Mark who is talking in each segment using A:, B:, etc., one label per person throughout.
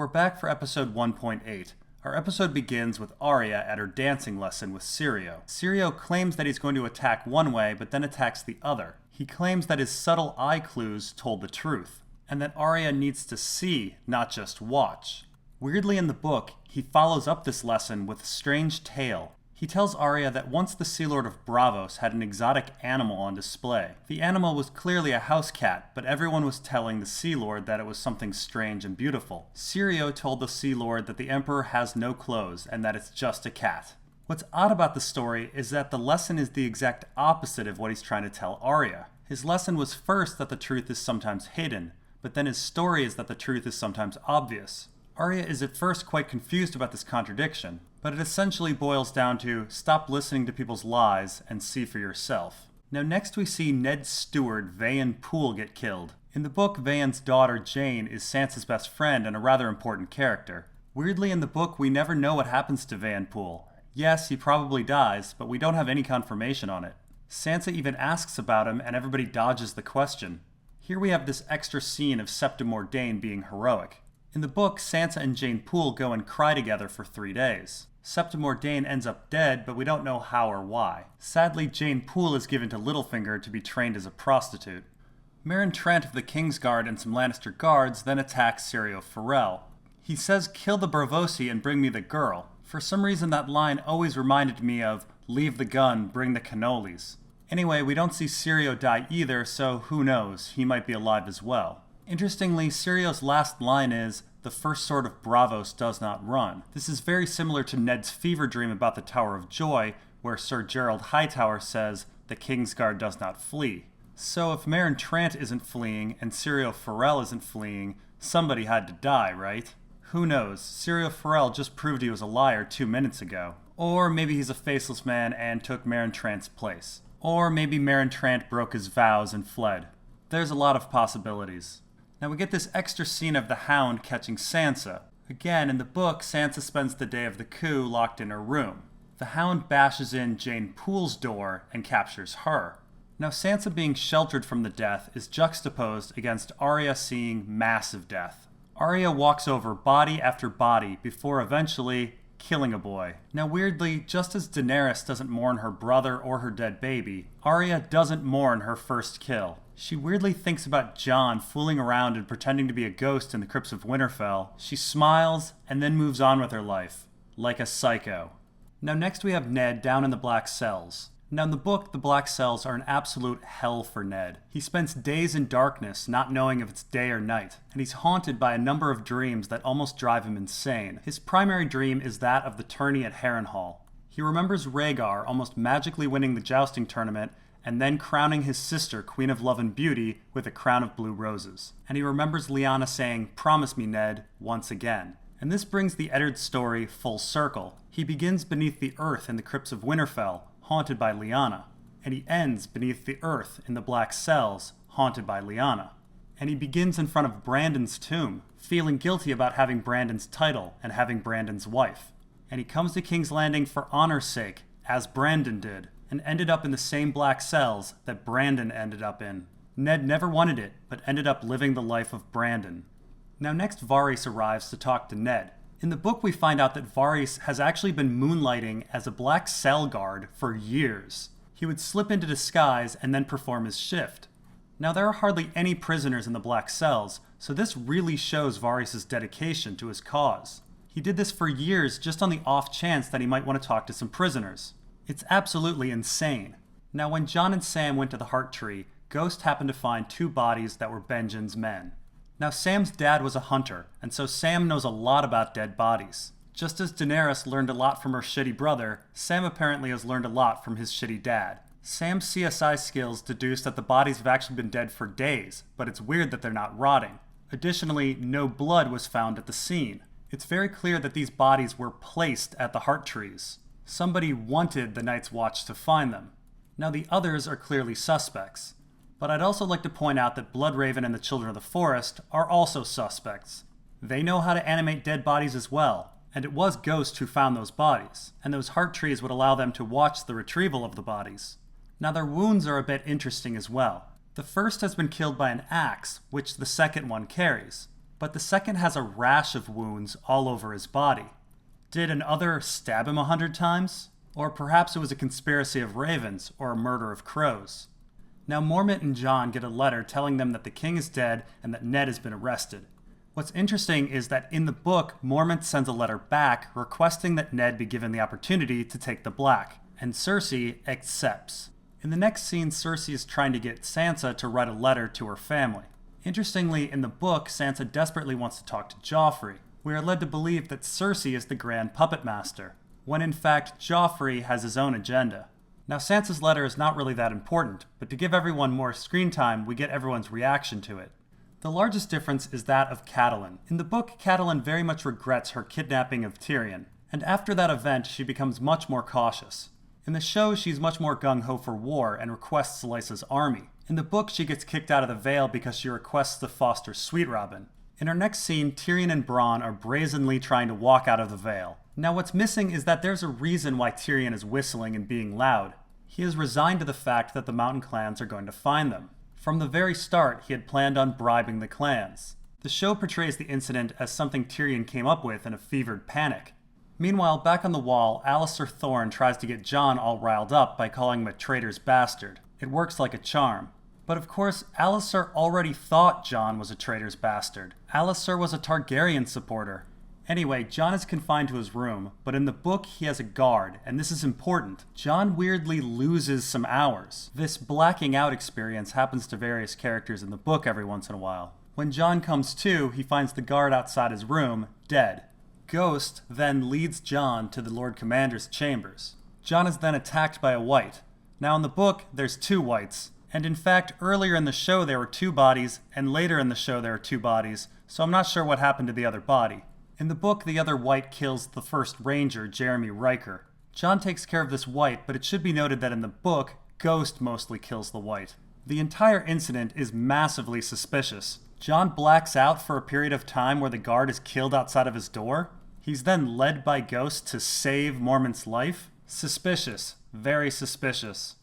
A: we're back for episode 1.8. Our episode begins with Aria at her dancing lesson with Syrio. Syrio claims that he's going to attack one way, but then attacks the other. He claims that his subtle eye clues told the truth, and that Aria needs to see, not just watch. Weirdly in the book, he follows up this lesson with a strange tale. He tells Aria that once the Sea Lord of Braavos had an exotic animal on display. The animal was clearly a house cat, but everyone was telling the Sea Lord that it was something strange and beautiful. Syrio told the Sea Lord that the Emperor has no clothes and that it's just a cat. What's odd about the story is that the lesson is the exact opposite of what he's trying to tell Aria. His lesson was first that the truth is sometimes hidden, but then his story is that the truth is sometimes obvious. Aria is at first quite confused about this contradiction, but it essentially boils down to stop listening to people's lies and see for yourself. Now next we see Ned's steward Vayan Poole get killed. In the book, Vayan's daughter Jane is Sansa's best friend and a rather important character. Weirdly in the book, we never know what happens to Vayan Poole. Yes, he probably dies, but we don't have any confirmation on it. Sansa even asks about him and everybody dodges the question. Here we have this extra scene of Septim Mordain being heroic. In the book, Sansa and Jane Poole go and cry together for 3 days. Septim Mordain ends up dead, but we don't know how or why. Sadly, Jane Poole is given to Littlefinger to be trained as a prostitute. Meryn Trant of the Kingsguard and some Lannister guards then attacks Syrio Forel. He says, "Kill the Braavosi and bring me the girl." For some reason that line always reminded me of, "Leave the gun, bring the cannolis." Anyway, we don't see Syrio die either, so who knows, he might be alive as well. Interestingly, Syrio's last line is, "The first sword of Braavos does not run." This is very similar to Ned's fever dream about the Tower of Joy, where Sir Gerald Hightower says, "The Kingsguard does not flee." So if Meryn Trant isn't fleeing and Syrio Forel isn't fleeing, somebody had to die, right? Who knows, Syrio Forel just proved he was a liar 2 minutes ago. Or maybe he's a faceless man and took Meryn Trant's place. Or maybe Meryn Trant broke his vows and fled. There's a lot of possibilities. Now we get this extra scene of the Hound catching Sansa. Again, in the book, Sansa spends the day of the coup locked in her room. The Hound bashes in Jane Poole's door and captures her. Now Sansa being sheltered from the death is juxtaposed against Aria seeing massive death. Aria walks over body after body before eventually killing a boy. Now weirdly, just as Daenerys doesn't mourn her brother or her dead baby, Aria doesn't mourn her first kill. She weirdly thinks about Jon fooling around and pretending to be a ghost in the crypts of Winterfell. She smiles and then moves on with her life, like a psycho. Now next we have Ned down in the Black Cells. Now in the book, the Black Cells are an absolute hell for Ned. He spends days in darkness, not knowing if it's day or night, and he's haunted by a number of dreams that almost drive him insane. His primary dream is that of the tourney at Harrenhal. He remembers Rhaegar almost magically winning the jousting tournament and then crowning his sister Queen of Love and Beauty with a crown of blue roses. And he remembers Lyanna saying, "Promise me, Ned," once again. And this brings the Eddard story full circle. He begins beneath the earth in the crypts of Winterfell, haunted by Lyanna. And he ends beneath the earth in the Black Cells, haunted by Lyanna. And he begins in front of Brandon's tomb, feeling guilty about having Brandon's title and having Brandon's wife. And he comes to King's Landing for honor's sake, as Brandon did, and ended up in the same Black Cells that Brandon ended up in. Ned never wanted it, but ended up living the life of Brandon. Now next Varys arrives to talk to Ned. In the book we find out that Varys has actually been moonlighting as a Black Cell guard for years. He would slip into disguise and then perform his shift. Now there are hardly any prisoners in the Black Cells, so this really shows Varys' dedication to his cause. He did this for years just on the off chance that he might want to talk to some prisoners. It's absolutely insane. Now when Jon and Sam went to the Heart Tree, Ghost happened to find 2 bodies that were Benjen's men. Now Sam's dad was a hunter, and so Sam knows a lot about dead bodies. Just as Daenerys learned a lot from her shitty brother, Sam apparently has learned a lot from his shitty dad. Sam's CSI skills deduce that the bodies have actually been dead for days, but it's weird that they're not rotting. Additionally, no blood was found at the scene. It's very clear that these bodies were placed at the Heart Trees. Somebody wanted the Night's Watch to find them. Now the others are clearly suspects. But I'd also like to point out that Bloodraven and the Children of the Forest are also suspects. They know how to animate dead bodies as well, and it was Ghost who found those bodies, and those Heart Trees would allow them to watch the retrieval of the bodies. Now their wounds are a bit interesting as well. The first has been killed by an axe, which the second one carries. but the second has a rash of wounds all over his body. Did another stab him 100 times? Or perhaps it was a conspiracy of ravens or a murder of crows. Now Mormont and Jon get a letter telling them that the king is dead and that Ned has been arrested. What's interesting is that in the book, Mormont sends a letter back requesting that Ned be given the opportunity to take the black, and Cersei accepts. In the next scene, Cersei is trying to get Sansa to write a letter to her family. Interestingly, in the book, Sansa desperately wants to talk to Joffrey. We are led to believe that Cersei is the Grand Puppet Master, when in fact Joffrey has his own agenda. Now Sansa's letter is not really that important, but to give everyone more screen time, we get everyone's reaction to it. The largest difference is that of Catelyn. In the book, Catelyn very much regrets her kidnapping of Tyrion, and after that event she becomes much more cautious. In the show, she's much more gung-ho for war and requests Lysa's army. In the book, she gets kicked out of the Vale because she requests to foster Sweet Robin. In our next scene, Tyrion and Bronn are brazenly trying to walk out of the Vale. Now what's missing is that there's a reason why Tyrion is whistling and being loud. He is resigned to the fact that the mountain clans are going to find them. From the very start, he had planned on bribing the clans. The show portrays the incident as something Tyrion came up with in a fevered panic. Meanwhile, back on the wall, Alliser Thorne tries to get Jon all riled up by calling him a traitor's bastard. It works like a charm. But of course, Alliser already thought Jon was a traitor's bastard. Alliser was a Targaryen supporter. Anyway, Jon is confined to his room, but in the book he has a guard, and this is important. Jon weirdly loses some hours. This blacking out experience happens to various characters in the book every once in a while. When Jon comes to, he finds the guard outside his room, dead. Ghost then leads Jon to the Lord Commander's chambers. Jon is then attacked by a white. Now in the book, there's 2 whites. And in fact, earlier in the show there were 2 bodies, and later in the show there are 2 bodies, so I'm not sure what happened to the other body. In the book, the other white kills the first ranger, Jeremy Riker. Jon takes care of this white, but it should be noted that in the book, Ghost mostly kills the white. The entire incident is massively suspicious. Jon blacks out for a period of time where the guard is killed outside of his door. He's then led by Ghost to save Mormont's life. Suspicious. Very suspicious.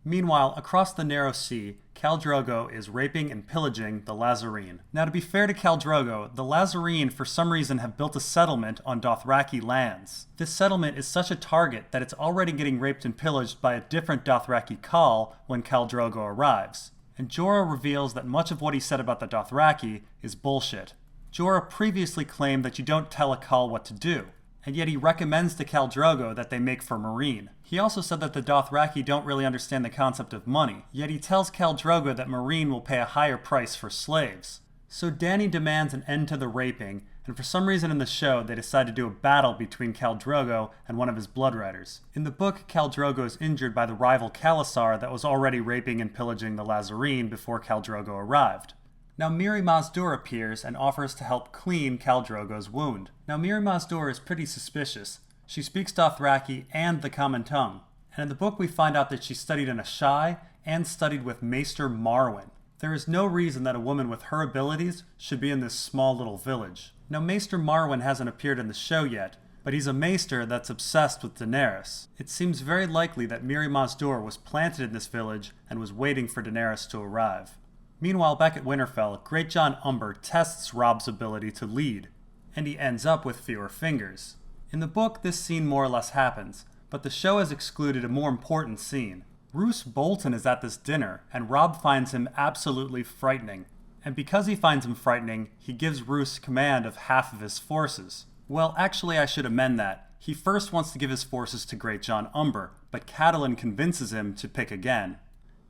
A: Meanwhile, across the Narrow Sea, Khal Drogo is raping and pillaging the Lázarine. Now to be fair to Khal Drogo, the Lázarine for some reason have built a settlement on Dothraki lands. This settlement is such a target that it's already getting raped and pillaged by a different Dothraki Khal when Khal Drogo arrives. And Jorah reveals that much of what he said about the Dothraki is bullshit. Jorah previously claimed that you don't tell a Khal what to do, and yet he recommends to Khal Drogo that they make for Meereen. He also said that the Dothraki don't really understand the concept of money, yet he tells Khal Drogo that Meereen will pay a higher price for slaves. So Dany demands an end to the raping, and for some reason in the show they decide to do a battle between Khal Drogo and one of his blood riders. In the book, Khal Drogo is injured by the rival Khalasar that was already raping and pillaging the Lázarine before Khal Drogo arrived. Now Mirri Maz Duur appears and offers to help clean Khal Drogo's wound. Now Mirri Maz Duur is pretty suspicious. She speaks Dothraki and the common tongue. And in the book we find out that she studied in Asshai and studied with Maester Marwyn. There is no reason that a woman with her abilities should be in this small little village. Now Maester Marwyn hasn't appeared in the show yet, but he's a maester that's obsessed with Daenerys. It seems very likely that Mirri Maz Duur was planted in this village and was waiting for Daenerys to arrive. Meanwhile, back at Winterfell, Great Jon Umber tests Robb's ability to lead, and he ends up with fewer fingers. In the book, this scene more or less happens, but the show has excluded a more important scene. Roose Bolton is at this dinner, and Robb finds him absolutely frightening. And because he finds him frightening, he gives Roose command of half of his forces. Well, actually I should amend that. He first wants to give his forces to Great Jon Umber, but Catelyn convinces him to pick again.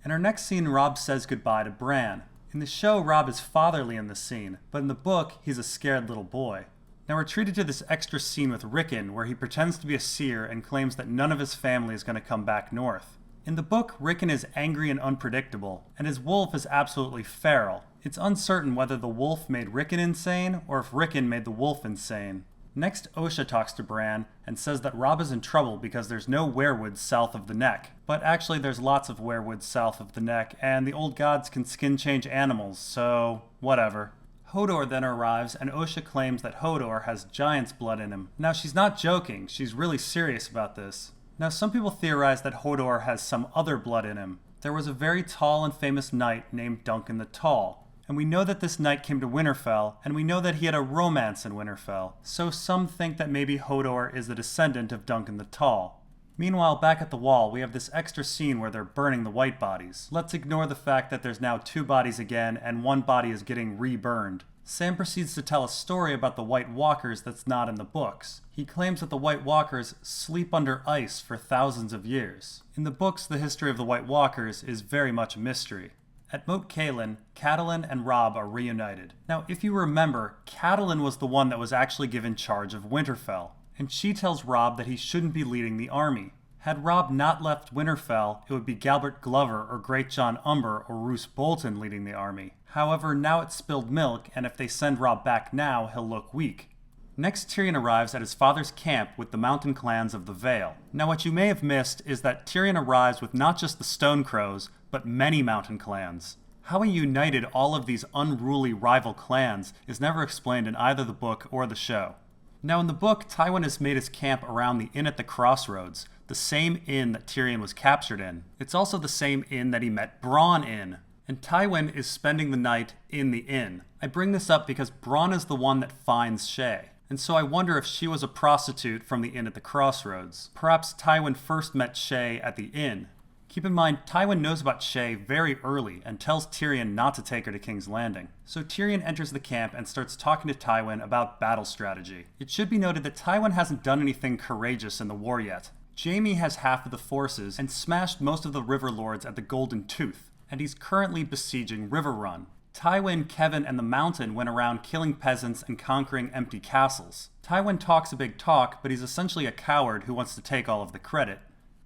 A: In our next scene, Robb says goodbye to Bran. In the show, Robb is fatherly in this scene, but in the book, he's a scared little boy. Now we're treated to this extra scene with Rickon, where he pretends to be a seer and claims that none of his family is going to come back north. In the book, Rickon is angry and unpredictable, and his wolf is absolutely feral. It's uncertain whether the wolf made Rickon insane, or if Rickon made the wolf insane. Next, Osha talks to Bran and says that Robb is in trouble because there's no weirwoods south of the neck. But actually there's lots of weirwoods south of the neck, and the old gods can skin change animals, so whatever. Hodor then arrives, and Osha claims that Hodor has giant's blood in him. Now she's not joking, she's really serious about this. Now some people theorize that Hodor has some other blood in him. There was a very tall and famous knight named Duncan the Tall. And we know that this knight came to Winterfell, and we know that he had a romance in Winterfell, so some think that maybe Hodor is the descendant of Duncan the Tall. Meanwhile, back at the Wall, we have this extra scene where they're burning the white bodies. Let's ignore the fact that there's now 2 bodies again, and 1 body is getting reburned. Sam proceeds to tell a story about the White Walkers that's not in the books. He claims that the White Walkers sleep under ice for thousands of years. In the books, the history of the White Walkers is very much a mystery. At Moat Cailin, Catelyn and Robb are reunited. Now, if you remember, Catelyn was the one that was actually given charge of Winterfell, and she tells Robb that he shouldn't be leading the army. Had Robb not left Winterfell, it would be Galbert Glover or Great John Umber or Roose Bolton leading the army. However, now it's spilled milk, and if they send Robb back now, he'll look weak. Next, Tyrion arrives at his father's camp with the mountain clans of the Vale. Now, what you may have missed is that Tyrion arrives with not just the Stone Crows, but many mountain clans. How he united all of these unruly rival clans is never explained in either the book or the show. Now, in the book, Tywin has made his camp around the Inn at the Crossroads, the same inn that Tyrion was captured in. It's also the same inn that he met Bronn in. And Tywin is spending the night in the inn. I bring this up because Bronn is the one that finds Shae, and so I wonder if she was a prostitute from the inn at the crossroads. Perhaps Tywin first met Shae at the inn. Keep in mind, Tywin knows about Shae very early and tells Tyrion not to take her to King's Landing. So Tyrion enters the camp and starts talking to Tywin about battle strategy. It should be noted that Tywin hasn't done anything courageous in the war yet. Jaime has half of the forces and smashed most of the river lords at the Golden Tooth, and he's currently besieging Riverrun. Tywin, Kevan, and the Mountain went around killing peasants and conquering empty castles. Tywin talks a big talk, but he's essentially a coward who wants to take all of the credit.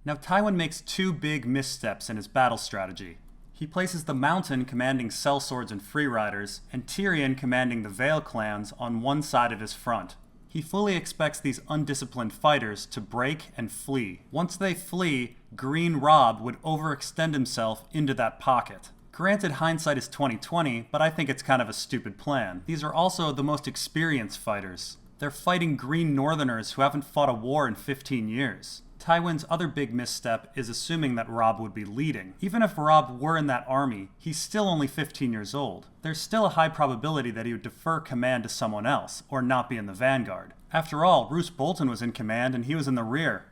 A: Now, Tywin makes 2 big missteps in his battle strategy. He places the Mountain commanding sellswords and freeriders, and Tyrion commanding the Vale clans on one side of his front. He fully expects these undisciplined fighters to break and flee. Once they flee, Green Robb would overextend himself into that pocket. Granted, hindsight is 20/20, but I think it's kind of a stupid plan. These are also the most experienced fighters. They're fighting Green Northerners who haven't fought a war in 15 years. Tywin's other big misstep is assuming that Robb would be leading. Even if Robb were in that army, he's still only 15 years old. There's still a high probability that he would defer command to someone else, or not be in the vanguard. After all, Roose Bolton was in command and he was in the rear.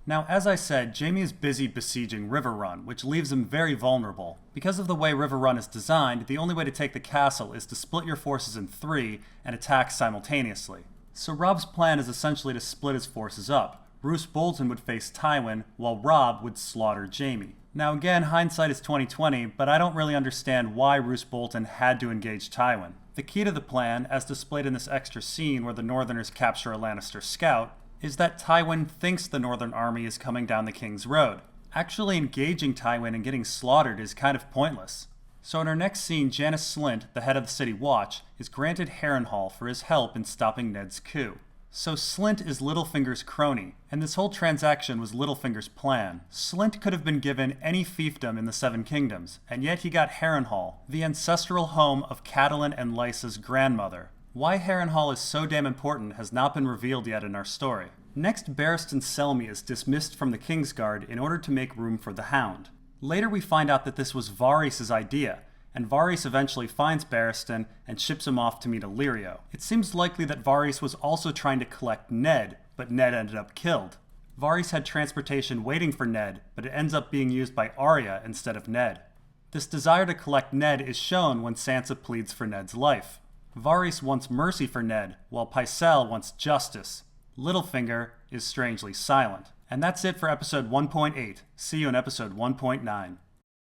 A: Now, as I said, Jaime is busy besieging Riverrun, which leaves him very vulnerable. Because of the way Riverrun is designed, the only way to take the castle is to split your forces in 3 and attack simultaneously. So Robb's plan is essentially to split his forces up. Roose Bolton would face Tywin, while Robb would slaughter Jaime. Now again, hindsight is 20/20, but I don't really understand why Roose Bolton had to engage Tywin. The key to the plan, as displayed in this extra scene where the Northerners capture a Lannister scout, is that Tywin thinks the Northern army is coming down the King's Road. Actually engaging Tywin and getting slaughtered is kind of pointless. So in our next scene, Janos Slynt, the head of the City Watch, is granted Harrenhal for his help in stopping Ned's coup. So Slynt is Littlefinger's crony, and this whole transaction was Littlefinger's plan. Slynt could have been given any fiefdom in the Seven Kingdoms, and yet he got Harrenhal, the ancestral home of Catelyn and Lysa's grandmother. Why Harrenhal is so damn important has not been revealed yet in our story. Next, Barristan Selmy is dismissed from the Kingsguard in order to make room for the Hound. Later we find out that this was Varys' idea, and Varys eventually finds Barristan and ships him off to meet Illyrio. It seems likely that Varys was also trying to collect Ned, but Ned ended up killed. Varys had transportation waiting for Ned, but it ends up being used by Aria instead of Ned. This desire to collect Ned is shown when Sansa pleads for Ned's life. Varys wants mercy for Ned, while Pycelle wants justice. Littlefinger is strangely silent. And that's it for episode 1.8. See you in episode 1.9.